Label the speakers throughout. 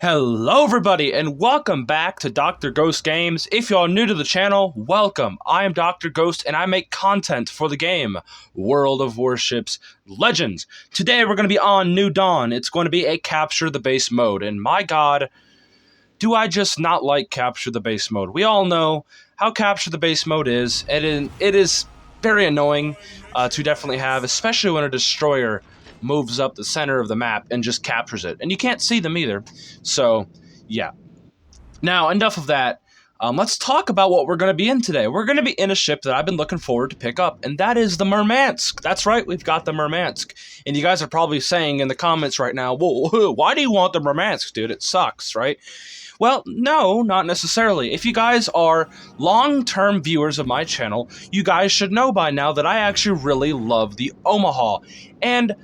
Speaker 1: Hello everybody and welcome back to Dr. Ghost Games. If you're new to the channel, welcome. I am Dr. Ghost and I make content for the game World of Warships Legends. Today we're going to be on New Dawn. It's going to be a capture the base mode, and my god, do I just not like capture the base mode. We all know how capture the base mode is, and it is very annoying to definitely have, especially when a destroyer moves up the center of the map and just captures it. And you can't see them either. So, yeah. Now, enough of that. Let's talk about what we're going to be in today. We're going to be in a ship that I've been looking forward to pick up, and that is the Murmansk. That's right, we've got the Murmansk. And you guys are probably saying in the comments right now, whoa, why do you want the Murmansk, dude? It sucks, right? Well, no, not necessarily. If you guys are long-term viewers of my channel, you guys should know by now that I actually really love the Omaha. And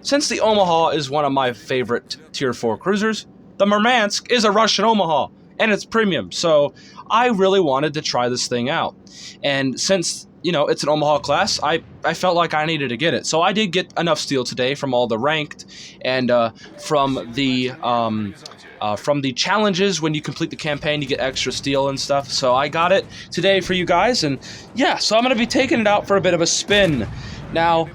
Speaker 1: since the Omaha is one of my favorite Tier 4 cruisers, the Murmansk is a Russian Omaha, and it's premium, so I really wanted to try this thing out. And since, you know, it's an Omaha class, I felt like I needed to get it. So I did get enough steel today from all the ranked and from the challenges. When you complete the campaign, you get extra steel and stuff. So I got it today for you guys, and yeah, so I'm going to be taking it out for a bit of a spin. Now,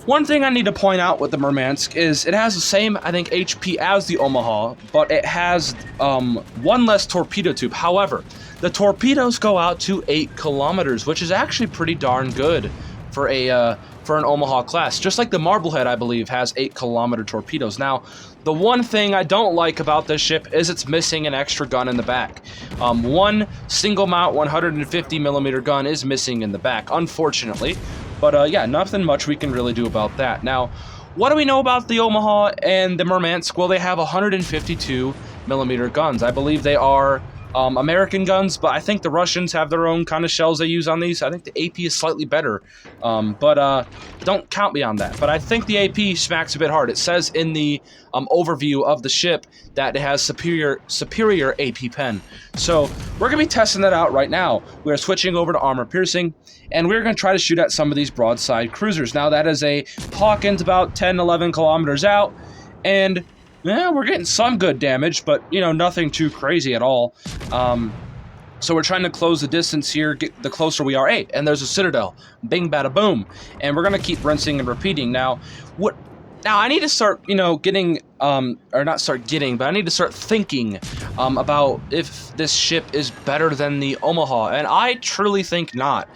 Speaker 1: one thing I need to point out with the Murmansk is it has the same, I think, HP as the Omaha, but it has one less torpedo tube. However, the torpedoes go out to 8 kilometers, which is actually pretty darn good for an Omaha class. Just like the Marblehead, I believe, has 8-kilometer torpedoes. Now, the one thing I don't like about this ship is it's missing an extra gun in the back. One single mount 150mm gun is missing in the back, unfortunately. But yeah, nothing much we can really do about that. Now, what do we know about the Omaha and the Murmansk? Well, they have 152mm guns. I believe they are American guns, but I think the Russians have their own kind of shells they use on these. I think the AP is slightly better, but don't count me on that. But I think the AP smacks a bit hard. It says in the overview of the ship that it has superior AP pen. So we're going to be testing that out right now. We're switching over to armor piercing, and we're going to try to shoot at some of these broadside cruisers. Now, that is a Hawkins about 10-11 kilometers out, and yeah, we're getting some good damage, but, you know, nothing too crazy at all. So we're trying to close the distance here, get the closer we are. Hey, and there's a Citadel. Bing, bada, boom. And we're going to keep rinsing and repeating. Now, I need to start, you know, getting, or not start getting, but I need to start thinking about if this ship is better than the Omaha, and I truly think not.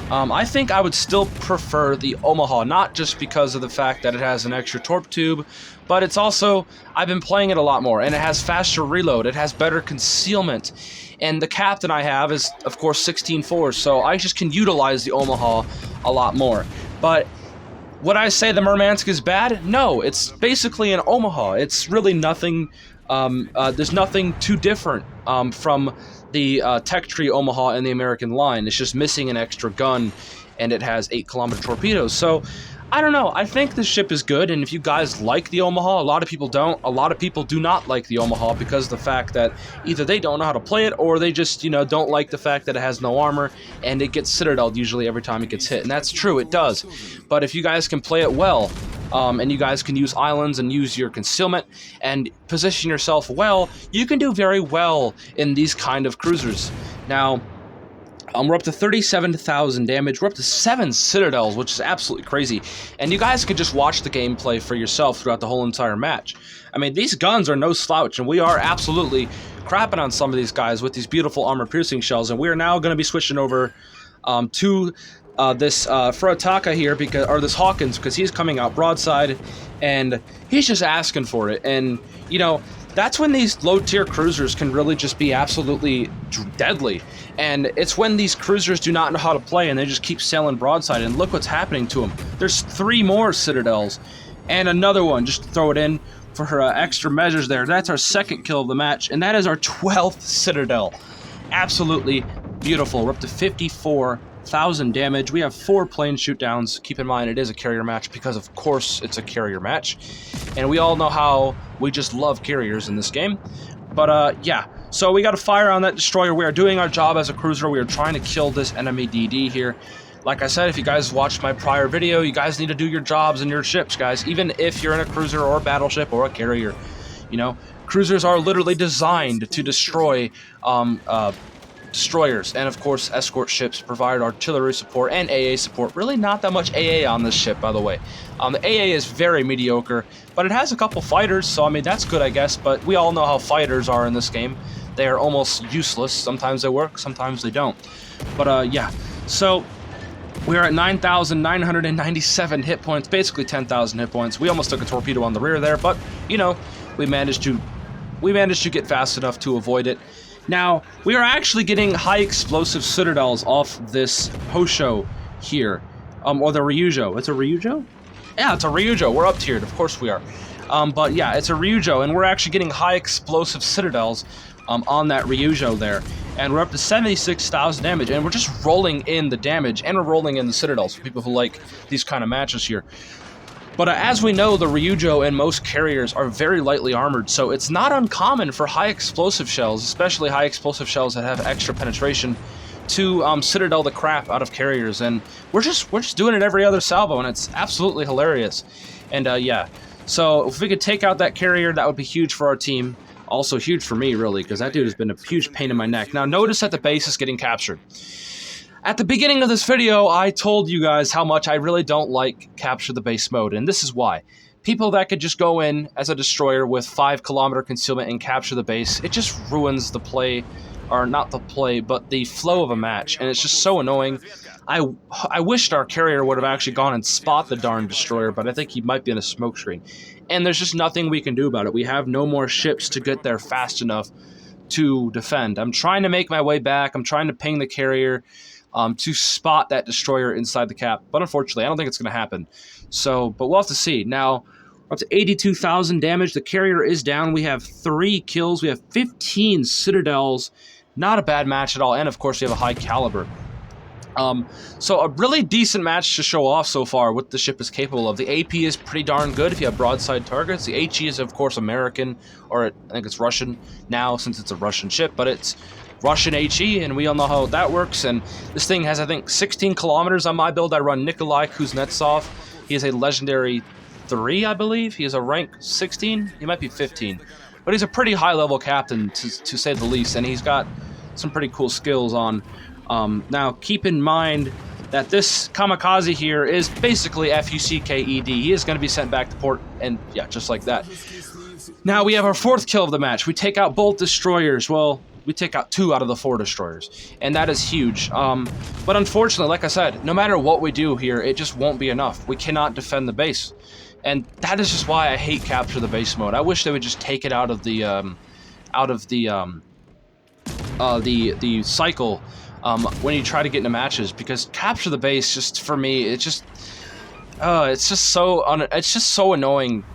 Speaker 1: I think I would still prefer the Omaha, not just because of the fact that it has an extra torp tube, but it's also, I've been playing it a lot more, and it has faster reload, it has better concealment, and the captain I have is, of course, 16-4, so I just can utilize the Omaha a lot more. But would I say the Murmansk is bad? No, it's basically an Omaha. It's really nothing, there's nothing too different from the Tech Tree Omaha and the American line. It's just missing an extra gun, and it has 8-kilometer torpedoes. So, I don't know. I think this ship is good, and if you guys like the Omaha, a lot of people don't. A lot of people do not like the Omaha because of the fact that either they don't know how to play it, or they just, you know, don't like the fact that it has no armor, and it gets citadeled usually every time it gets hit. And that's true, it does. But if you guys can play it well, and you guys can use islands and use your concealment and position yourself well, you can do very well in these kind of cruisers. Now, we're up to 37,000 damage. We're up to 7 citadels, which is absolutely crazy. And you guys could just watch the gameplay for yourself throughout the whole entire match. I mean, these guns are no slouch, and we are absolutely crapping on some of these guys with these beautiful armor-piercing shells. And we are now going to be switching over to this Furataka here, or this Hawkins, because he's coming out broadside, and he's just asking for it. And, you know, that's when these low-tier cruisers can really just be absolutely deadly. And it's when these cruisers do not know how to play and they just keep sailing broadside, and look what's happening to them. There's 3 more Citadels and another one, just to throw it in for her extra measures there. That's our 2nd kill of the match, and that is our 12th Citadel. Absolutely beautiful. We're up to 54,000 damage. We have 4 plane shoot downs. Keep in mind, it is a carrier match because, of course, it's a carrier match. And we all know how we just love carriers in this game. But, yeah. So we got to fire on that destroyer. We are doing our job as a cruiser. We are trying to kill this enemy DD here. Like I said, if you guys watched my prior video, you guys need to do your jobs in your ships, guys. Even if you're in a cruiser or a battleship or a carrier. You know, Cruisers are literally designed to destroy destroyers, and of course escort ships, provide artillery support and AA support. Really not that much AA on this ship, by the way. The AA is very mediocre, but it has a couple fighters, so I mean that's good, I guess, but we all know how fighters are in this game. They are almost useless. Sometimes they work, sometimes they don't. But yeah, so we're at 9,997 hit points, basically 10,000 hit points. We almost took a torpedo on the rear there, but you know, we managed to get fast enough to avoid it. Now, we are actually getting high explosive citadels off this Hosho here, or the Ryujo. It's a Ryujo? Yeah, it's a Ryujo. We're up tiered, of course we are. But yeah, it's a Ryujo, and we're actually getting high explosive citadels on that Ryujo there. And we're up to 76,000 damage, and we're just rolling in the damage, and we're rolling in the citadels for people who like these kind of matches here. But as we know, the Ryujo and most carriers are very lightly armored, so it's not uncommon for high explosive shells, especially high explosive shells that have extra penetration, to citadel the crap out of carriers. And we're just doing it every other salvo, and it's absolutely hilarious. And yeah, so if we could take out that carrier, that would be huge for our team. Also huge for me, really, because that dude has been a huge pain in my neck. Now notice that the base is getting captured. At the beginning of this video, I told you guys how much I really don't like capture the base mode, and this is why. People that could just go in as a destroyer with 5-kilometer concealment and capture the base, it just ruins the play, or not the play, but the flow of a match, and it's just so annoying. I wished our carrier would have actually gone and spot the darn destroyer, but I think he might be in a smoke screen. And there's just nothing we can do about it. We have no more ships to get there fast enough to defend. I'm trying to make my way back. I'm trying to ping the carrier to spot that destroyer inside the cap. But unfortunately, I don't think it's going to happen. So, but we'll have to see. Now, we're up to 82,000 damage. The carrier is down. We have 3 kills. We have 15 citadels. Not a bad match at all. And, of course, we have a high caliber. So a really decent match to show off so far what the ship is capable of. The AP is pretty darn good if you have broadside targets. The HE is, of course, American, or I think it's Russian now since it's a Russian ship, but it's Russian HE, and we all know how that works. And this thing has, I think, 16 kilometers on my build. I run Nikolai Kuznetsov. He is a legendary 3, I believe. He is a rank 16. He might be 15. But he's a pretty high-level captain, to say the least, and he's got some pretty cool skills on. Now, keep in mind that this kamikaze here is basically FUCKED. He is going to be sent back to port, and yeah, just like that. Now, we have our 4th kill of the match. We take out both destroyers. Well, we take out 2 out of the 4 destroyers, and that is huge. But unfortunately, like I said, no matter what we do here, it just won't be enough. We cannot defend the base, and that is just why I hate capture the base mode. I wish they would just take it out of the cycle when you try to get into matches, because capture the base, just for me, it's just so annoying.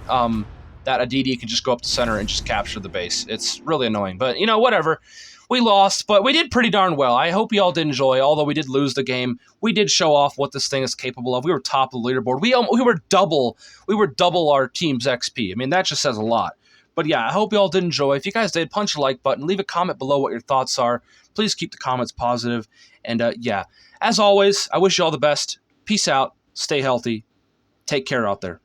Speaker 1: That a DD can just go up the center and just capture the base. It's really annoying, but you know, whatever. We lost, but we did pretty darn well. I hope you all did enjoy. Although we did lose the game, we did show off what this thing is capable of. We were top of the leaderboard. We were double our team's XP. I mean, that just says a lot. But yeah, I hope you all did enjoy. If you guys did, punch the like button, leave a comment below what your thoughts are. Please keep the comments positive. And yeah, as always, I wish you all the best. Peace out. Stay healthy. Take care out there.